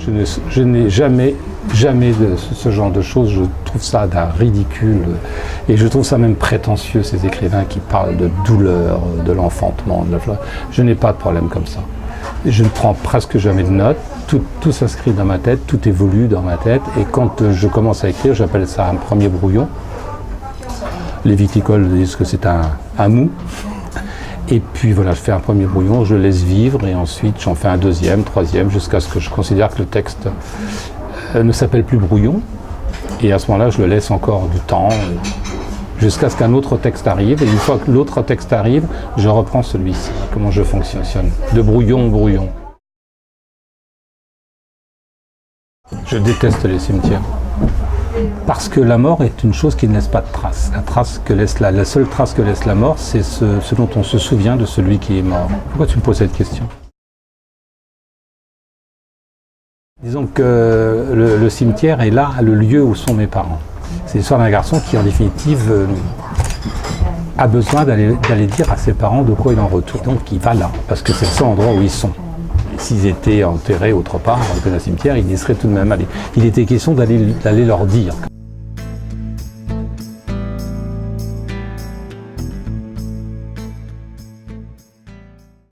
Je n'ai jamais de ce genre de choses. Je trouve ça d'un ridicule. Et je trouve ça même prétentieux, ces écrivains qui parlent de douleur, de l'enfantement, de la fleur. Je n'ai pas de problème comme ça. Je ne prends presque jamais de notes. Tout s'inscrit dans ma tête, tout évolue dans ma tête. Et quand je commence à écrire, j'appelle ça un premier brouillon. Les viticoles disent que c'est un mou. Et puis voilà, je fais un premier brouillon, je laisse vivre et ensuite j'en fais un deuxième, troisième, jusqu'à ce que je considère que le texte ne s'appelle plus brouillon. Et à ce moment-là, je le laisse encore du temps, jusqu'à ce qu'un autre texte arrive. Et une fois que l'autre texte arrive, je reprends celui-ci. Comment je fonctionne, de brouillon en brouillon. Je déteste les cimetières. Parce que la mort est une chose qui ne laisse pas de trace. La seule trace que laisse la mort, c'est ce dont on se souvient de celui qui est mort. Pourquoi tu me poses cette question? Disons que le cimetière est là, le lieu où sont mes parents. C'est l'histoire d'un garçon qui, en définitive, a besoin d'aller dire à ses parents de quoi il en retourne. Donc il va là, parce que c'est le seul endroit où ils sont. S'ils étaient enterrés autre part, dans un cimetière, ils y seraient tout de même allés. Il était question d'aller leur dire.